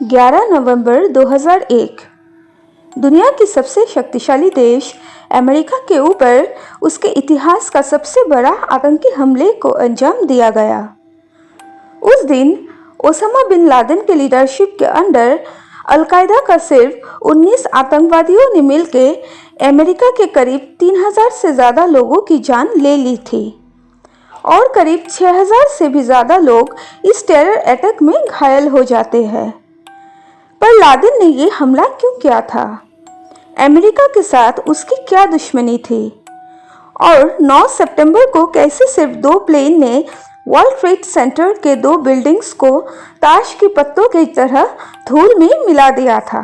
11 नवंबर 2001 दुनिया की सबसे शक्तिशाली देश अमेरिका के ऊपर उसके इतिहास का सबसे बड़ा आतंकी हमले को अंजाम दिया गया। उस दिन ओसामा बिन लादेन के लीडरशिप के अंडर अल-कायदा का सिर्फ 19 आतंकवादियों ने मिलकर अमेरिका के करीब 3000 से ज़्यादा लोगों की जान ले ली थी और करीब 6000 से भी ज़्यादा लोग इस टेरर अटैक में घायल हो जाते हैं। पर लादेन ने ये हमला क्यों किया था? अमेरिका के साथ उसकी क्या दुश्मनी थी? और 9 सितंबर को कैसे सिर्फ 2 प्लेन ने वर्ल्ड ट्रेड सेंटर के 2 बिल्डिंग्स को ताश के पत्तों की तरह धूल में मिला दिया था?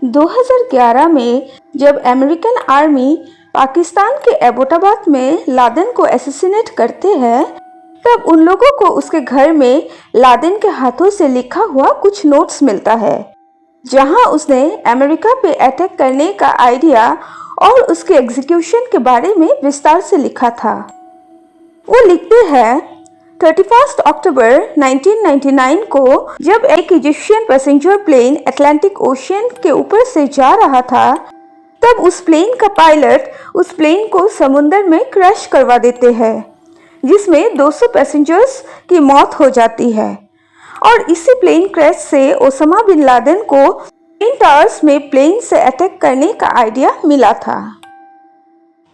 – 2011 में जब अमेरिकन आर्मी पाकिस्तान के एबोटाबाद में लादेन को असैसिनेट करते हैं, तब उन लोगों को उसके घर में लादेन के हाथों से लिखा हुआ कुछ नोट्स मिलता है, जहां उसने अमेरिका पे अटैक करने का आइडिया और उसके एग्जीक्यूशन के बारे में विस्तार से लिखा था। वो लिखते हैं, 31 अक्टूबर 1999 को जब एक Egyptian passenger plane Atlantic Ocean के ऊपर से जा रहा था, तब उस प्लेन का पायलट उस प्लेन को समुद्र में क्रैश करवा देते हैं, जिसमें 200 पैसेंजर्स की मौत हो जाती है। और इसी प्लेन क्रैश से ओसामा बिन लादेन को ट्विन टावर्स में प्लेन से अटैक करने का आइडिया मिला था।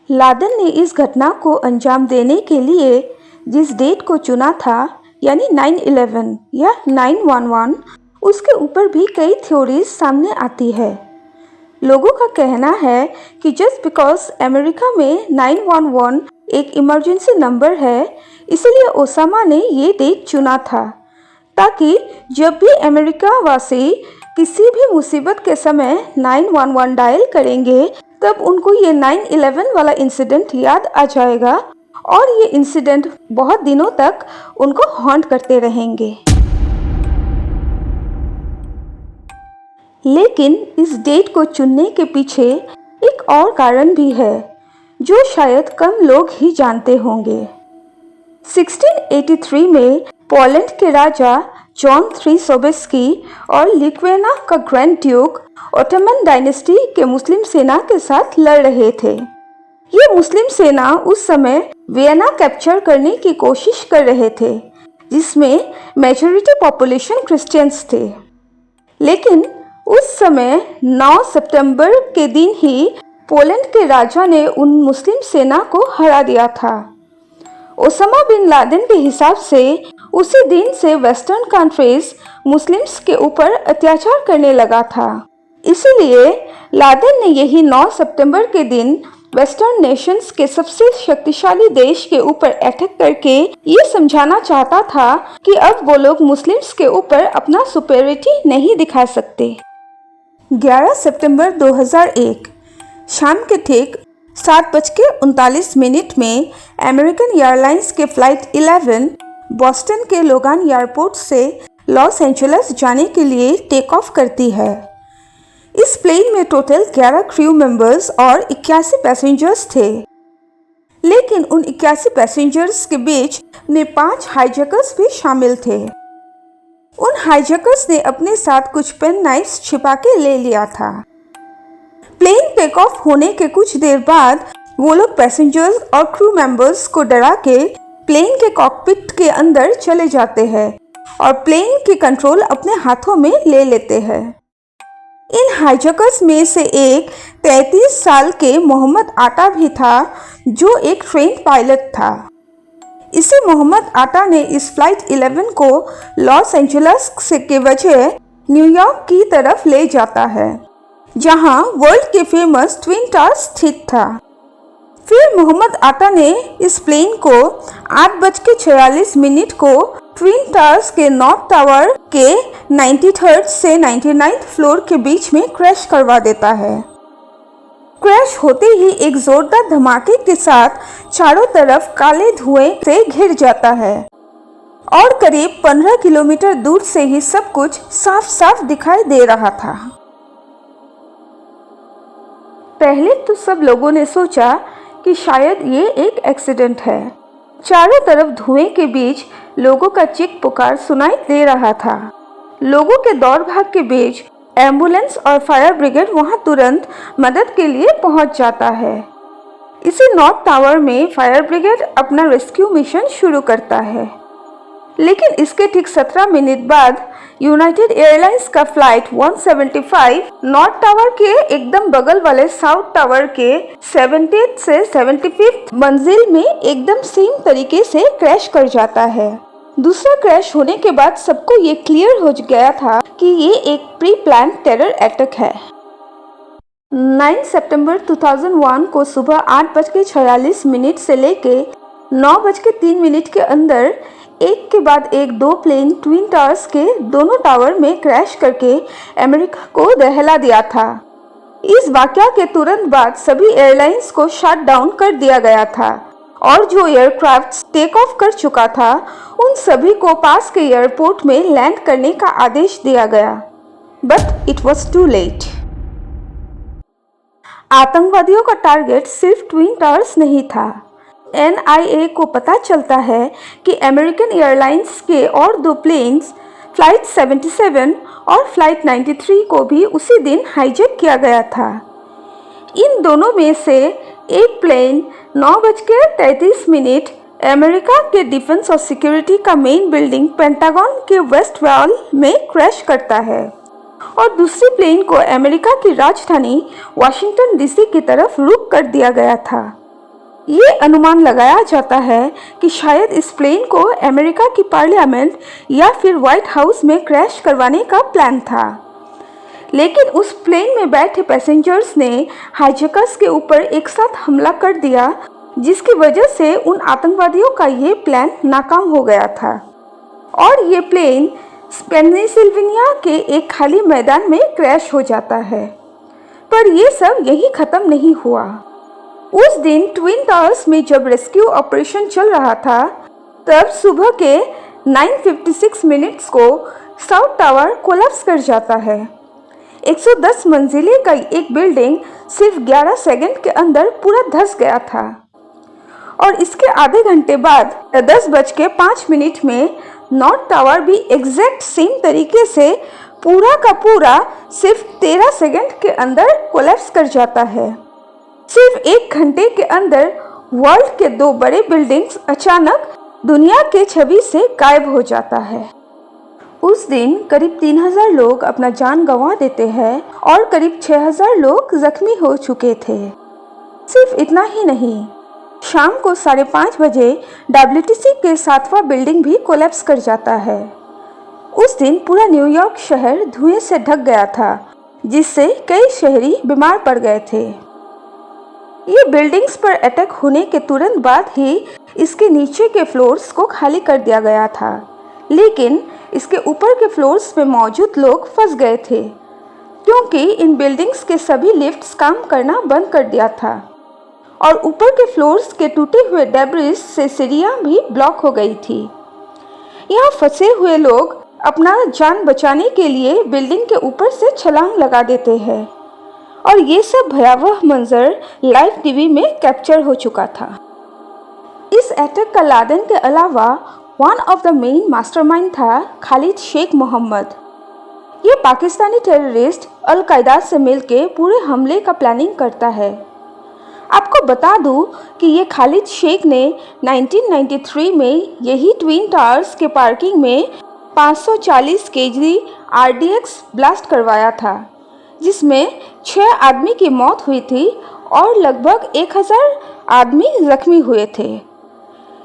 लादेन ने इस घटना को अंजाम देने के लिए जिस डेट को चुना था, यानी 9/11 या 9/11, उसके ऊपर भी कई थ्योरीज सामने आती है। लोगों का कहना है कि जस्ट बिकॉज अमेरिका में 911 एक इमरजेंसी नंबर है, इसलिए ओसामा ने ये डेट चुना था, ताकि जब भी अमेरिका वासी किसी भी मुसीबत के समय 911 डायल करेंगे, तब उनको ये 9/11 वाला इंसिडेंट याद आ जाएगा और ये इंसिडेंट बहुत दिनों तक उनको हॉन्ट करते रहेंगे। लेकिन इस डेट को चुनने के पीछे एक और कारण भी है, जो शायद कम लोग ही जानते होंगे। 1683 में पोलैंड के राजा जॉन III सोबेस्की और लिथुआनिया का ग्रैंड ड्यूक ओटोमन डायनेस्टी के मुस्लिम सेना के साथ लड़ रहे थे। ये मुस्लिम सेना उस समय वियना कैप्चर करने की कोशिश कर रहे थे, जिसमें मेजॉरिटी पॉपुलेशन क्रिश्चियंस थे। लेकिन उस समय 9 सितंबर के दिन ही पोलैंड के राजा ने उन मुस्लिम सेना को हरा दिया था। ओसामा बिन लादेन के हिसाब से उसी दिन से वेस्टर्न कंट्रीज मुस्लिम्स के ऊपर अत्याचार करने लगा था। इसीलिए लादेन ने यही 9 सितंबर के दिन वेस्टर्न नेशंस के सबसे शक्तिशाली देश के ऊपर अटैक करके ये समझाना चाहता था कि अब वो लोग मुस्लिम्स के ऊपर अपना सुपेरियरिटी नहीं दिखा सकते। 11 सितंबर 2001 शाम के ठीक 7:39 में अमेरिकन एयरलाइंस के फ्लाइट 11 बॉस्टन के लोगान एयरपोर्ट से लॉस एंजल्स जाने के लिए टेक ऑफ करती है। इस प्लेन में टोटल 11 क्रू मेंबर्स और 81 पैसेंजर्स थे, लेकिन उन 81 पैसेंजर्स के बीच में 5 हाईजैकर्स भी शामिल थे। उन हाईजैकर्स ने अपने साथ कुछ पेन नाइफ्स छिपा के ले लिया था। प्लेन टेक ऑफ होने के कुछ देर बाद वो लोग पैसेंजर्स और क्रू मेंबर्स को डरा के प्लेन के कॉकपिट के अंदर चले जाते हैं और प्लेन की कंट्रोल अपने हाथों में ले लेते हैं। इन हाईजैकर्स में से एक 33 साल के मोहम्मद आटा भी था, जो एक ट्रेन पायलट था। इसी मोहम्मद आटा ने इस फ्लाइट 11 को लॉस एंजल्स से के वजह न्यूयॉर्क की तरफ ले जाता है, जहां वर्ल्ड के फेमस ट्विन टावर्स स्थित था। फिर मोहम्मद आटा ने इस प्लेन को 8:46 को ट्विन टावर्स के नॉर्थ टावर के 93rd से 99th फ्लोर के बीच में क्रैश करवा देता है। क्रैश होते ही एक जोरदार धमाके के साथ चारों तरफ काले धुएं से घिर जाता है और करीब 15 किलोमीटर दूर से ही सब कुछ साफ साफ दिखाई दे रहा था। पहले तो सब लोगों ने सोचा कि शायद ये एक एक्सीडेंट है। चारों तरफ धुएं के बीच लोगों का चीख पुकार सुनाई दे रहा था। लोगों के दौड़ भाग के बीच एम्बुलेंस और फायर ब्रिगेड वहां तुरंत मदद के लिए पहुंच जाता है। इसी नॉर्थ टावर में फायर ब्रिगेड अपना रेस्क्यू मिशन शुरू करता है, लेकिन इसके ठीक 17 मिनट बाद यूनाइटेड एयरलाइंस का फ्लाइट 175 नॉर्थ टावर के एकदम बगल वाले साउथ टावर के 70th से 75th मंजिल में एकदम सेम तरीके से क्रैश कर जाता है। दूसरा क्रैश होने के बाद सबको ये क्लियर हो गया था कि ये एक प्री प्लान टेरर अटैक है। 9 सितंबर 2001 को सुबह 8:46 से लेके 9:03 के अंदर एक के बाद एक दो प्लेन ट्विन टावर्स के दोनों टावर में क्रैश करके अमेरिका को दहला दिया था। इस वाकया के तुरंत बाद सभी एयरलाइंस को शट डाउन कर दिया गया था और जो एयरक्राफ्ट टेक ऑफ कर चुका था उन सभी को पास के एयरपोर्ट में लैंड करने का आदेश दिया गया। But it was too late. आतंकवादियों का टारगेट सिर्फ ट्विन टावर्स नहीं था। NIA को पता चलता है कि अमेरिकन एयरलाइंस के और दो प्लेन्स फ्लाइट 77 और फ्लाइट 93 को भी उसी दिन हाईजैक किया गया था। इन दोनों में से एक प्लेन 9:33 अमेरिका के डिफेंस और सिक्योरिटी का मेन बिल्डिंग पेंटागन के वेस्ट वॉल में क्रैश करता है और दूसरी प्लेन को अमेरिका की राजधानी वाशिंगटन DC की तरफ रुख कर दिया गया था। ये अनुमान लगाया जाता है कि शायद इस प्लेन को अमेरिका की पार्लियामेंट या फिर व्हाइट हाउस में क्रैश करवाने का प्लान था, लेकिन उस प्लेन में बैठे पैसेंजर्स ने हाईजैकर्स के ऊपर एक साथ हमला कर दिया, जिसकी वजह से उन आतंकवादियों का ये प्लान नाकाम हो गया था और ये प्लेन पेनिसिल्वेनिया के एक खाली मैदान में क्रैश हो जाता है। पर ये सब यही खत्म नहीं हुआ। उस दिन ट्विन टावर्स में जब रेस्क्यू ऑपरेशन चल रहा था, तब सुबह के 9:56 को साउथ टावर कोलैप्स कर जाता है। 110 मंजिले का एक बिल्डिंग सिर्फ 11 सेकंड के अंदर पूरा धंस गया था और इसके आधे घंटे बाद 10:05 में नॉर्थ टावर भी एग्जैक्ट सेम तरीके से पूरा का पूरा सिर्फ 13 सेकंड के अंदर कोलैप्स कर जाता है। सिर्फ एक घंटे के अंदर वर्ल्ड के दो बड़े बिल्डिंग्स अचानक दुनिया के छवि से गायब हो जाता है। उस दिन करीब 3000 लोग अपना जान गंवा देते हैं और करीब 6000 लोग जख्मी हो चुके थे। सिर्फ इतना ही नहीं, शाम को 5:30 बजे WTC के 7वां बिल्डिंग भी कोलैप्स कर जाता है। उस दिन पूरा न्यूयॉर्क शहर धुएं से ढक गया था, जिससे कई शहरी बीमार पड़ गए थे। ये बिल्डिंग्स पर अटैक होने के तुरंत बाद ही इसके नीचे के फ्लोर्स को खाली कर दिया गया था, लेकिन इसके ऊपर के फ्लोर्स पे मौजूद लोग फंस गए थे क्योंकि इन बिल्डिंग्स के सभी लिफ्ट्स काम करना बंद कर दिया था और ऊपर के फ्लोर्स के टूटे हुए डेब्रिस से सीढ़ियां भी ब्लॉक हो गई थी। यहाँ फंसे हुए लोग अपना जान बचाने के लिए बिल्डिंग के ऊपर से छलांग लगा देते हैं और ये सब भयावह मंजर लाइव टीवी में कैप्चर हो चुका था। इस अटैक का लादेन के अलावा one of the main mastermind था खालिद शेख मोहम्मद। ये पाकिस्तानी टेररिस्ट अल कायदा से मिलके पूरे हमले का प्लानिंग करता है। आपको बता दूं कि ये खालिद शेख ने 1993 में यही ट्विन टावर्स के पार्किंग में 540 kg RDX ब्लास्ट करवाया था, जिसमें 6 आदमी की मौत हुई थी और लगभग 1000 आदमी जख्मी हुए थे।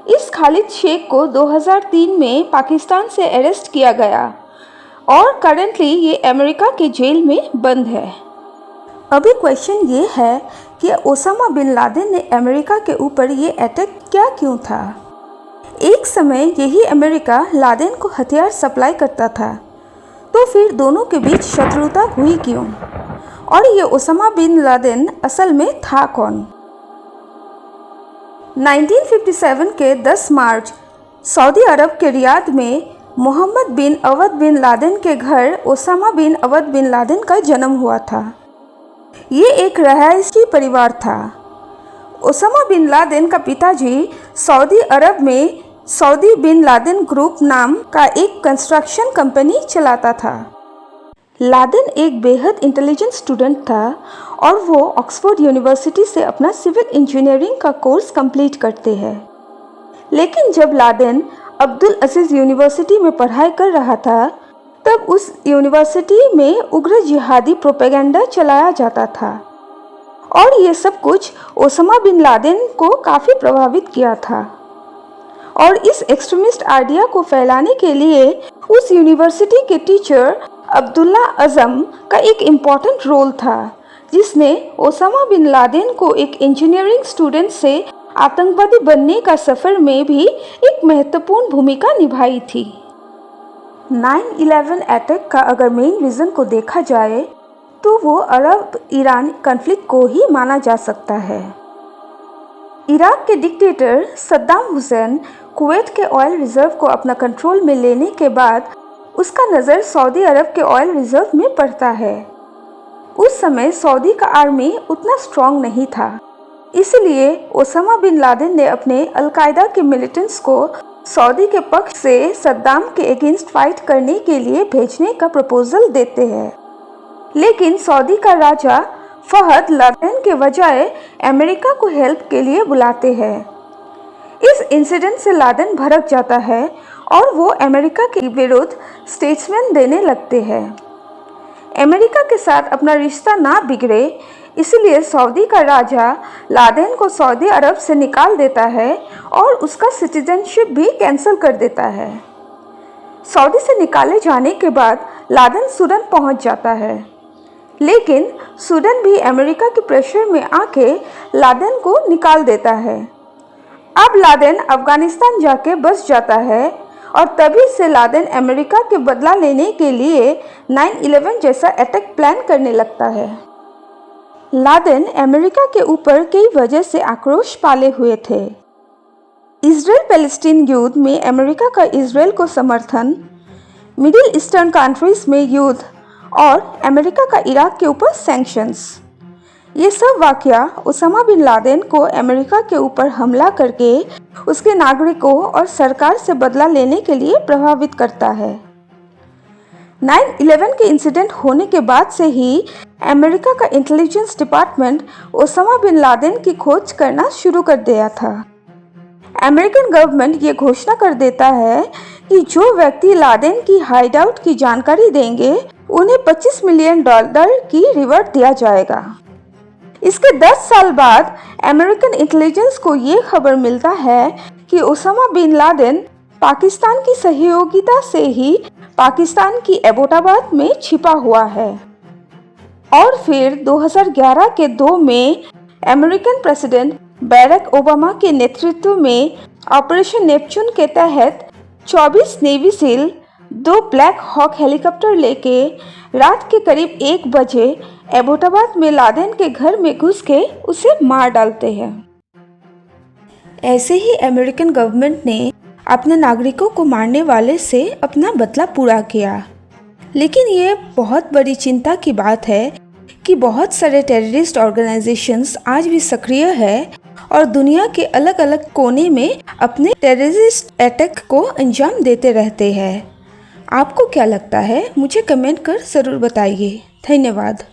इस खालिद शेख को 2003 में पाकिस्तान से अरेस्ट किया गया और करंटली ये अमेरिका के जेल में बंद है। अभी क्वेश्चन ये है कि ओसामा बिन लादेन ने अमेरिका के ऊपर ये अटैक क्या क्यों था। एक समय यही अमेरिका लादेन को हथियार सप्लाई करता था, तो फिर दोनों के बीच शत्रुता हुई क्यों और ये ओसामा बिन लादेन असल में था कौन। 1957 के 10 मार्च सऊदी अरब के रियाद में मोहम्मद बिन अवद बिन लादेन के घर ओसामा बिन अवद बिन लादेन का जन्म हुआ था। ये एक रहायशी परिवार था। ओसामा बिन लादेन का पिताजी सऊदी अरब में सऊदी बिन लादेन ग्रुप नाम का एक कंस्ट्रक्शन कंपनी चलाता था। लादेन एक बेहद इंटेलिजेंट स्टूडेंट था और वो ऑक्सफोर्ड यूनिवर्सिटी से अपना सिविल इंजीनियरिंग का कोर्स कंप्लीट करते हैं। लेकिन जब लादेन अब्दुल अजीज़ यूनिवर्सिटी में पढ़ाई कर रहा था, तब उस यूनिवर्सिटी में उग्र जिहादी प्रोपेगेंडा चलाया जाता था और ये सब कुछ ओसामा बिन लादेन को काफ़ी प्रभावित किया था। और इस एक्सट्रीमिस्ट आइडिया को फैलाने के लिए उस यूनिवर्सिटी के टीचर अब्दुल्ला अज़म का एक इम्पॉर्टेंट रोल था, जिसने ओसामा बिन लादेन को एक इंजीनियरिंग स्टूडेंट से आतंकवादी बनने का सफ़र में भी एक महत्वपूर्ण भूमिका निभाई थी। 9/11 अटैक का अगर मेन रीज़न को देखा जाए तो वो अरब ईरान कॉन्फ्लिक्ट को ही माना जा सकता है। इराक के डिक्टेटर सद्दाम हुसैन कुवैत के ऑयल रिजर्व को अपना कंट्रोल में लेने के बाद उसका नज़र सऊदी अरब के ऑयल रिजर्व में पड़ता है। उस समय सऊदी का आर्मी उतना स्ट्रॉन्ग नहीं था, इसलिए ओसामा बिन लादेन ने अपने अलकायदा के मिलिटेंट्स को सऊदी के पक्ष से सद्दाम के अगेंस्ट फाइट करने के लिए भेजने का प्रपोजल देते हैं। लेकिन सऊदी का राजा फहद लादेन के बजाय अमेरिका को हेल्प के लिए बुलाते हैं। इस इंसिडेंट से लादेन भड़क जाता है और वो अमेरिका के विरुद्ध स्टेटमेंट देने लगते हैं। अमेरिका के साथ अपना रिश्ता ना बिगड़े, इसलिए सऊदी का राजा लादेन को सऊदी अरब से निकाल देता है और उसका सिटीजनशिप भी कैंसिल कर देता है। सऊदी से निकाले जाने के बाद लादेन सूडान पहुंच जाता है, लेकिन सूडान भी अमेरिका के प्रेशर में आके लादेन को निकाल देता है। अब लादेन अफगानिस्तान जाके बस जाता है और तभी से लादेन अमेरिका के बदला लेने के लिए 9/11 जैसा अटैक प्लान करने लगता है। लादेन अमेरिका के ऊपर कई वजह से आक्रोश पाले हुए थे। इजराइल पैलेस्टीन युद्ध में अमेरिका का इजराइल को समर्थन, मिडिल ईस्टर्न कंट्रीज में युद्ध और अमेरिका का इराक के ऊपर सैंक्शंस। ये सब वाकया ओसामा बिन लादेन को अमेरिका के ऊपर हमला करके उसके नागरिकों और सरकार से बदला लेने के लिए प्रभावित करता है। 9/11 के इंसिडेंट होने के बाद से ही अमेरिका का intelligence department Osama bin Laden की खोज करना शुरू कर दिया था। अमेरिकन गवर्नमेंट ये घोषणा कर देता है कि जो व्यक्ति लादेन की हाइडआउट की जानकारी देंगे उन्हें $25 मिलियन की रिवॉर्ड दिया जाएगा। इसके 10 साल बाद अमेरिकन इंटेलिजेंस को ये खबर मिलता है कि ओसामा बिन लादेन पाकिस्तान की सहयोगिता से ही पाकिस्तान की एबोटाबाद में छिपा हुआ है। और फिर 2011 के 2 में अमेरिकन प्रेसिडेंट बैरक ओबामा के नेतृत्व में ऑपरेशन नेपच्यून के तहत 24 navy SEAL 2 Black Hawk helicopter लेके रात के करीब 1 बजे एबोटाबाद में लादेन के घर में घुस के उसे मार डालते हैं। ऐसे ही अमेरिकन गवर्नमेंट ने अपने नागरिकों को मारने वाले से अपना बदला पूरा किया। लेकिन ये बहुत बड़ी चिंता की बात है कि बहुत सारे टेररिस्ट ऑर्गेनाइजेशंस आज भी सक्रिय है और दुनिया के अलग अलग कोने में अपने टेररिस्ट अटैक को अंजाम देते रहते हैं। आपको क्या लगता है? मुझे कमेंट कर ज़रूर बताइए। धन्यवाद।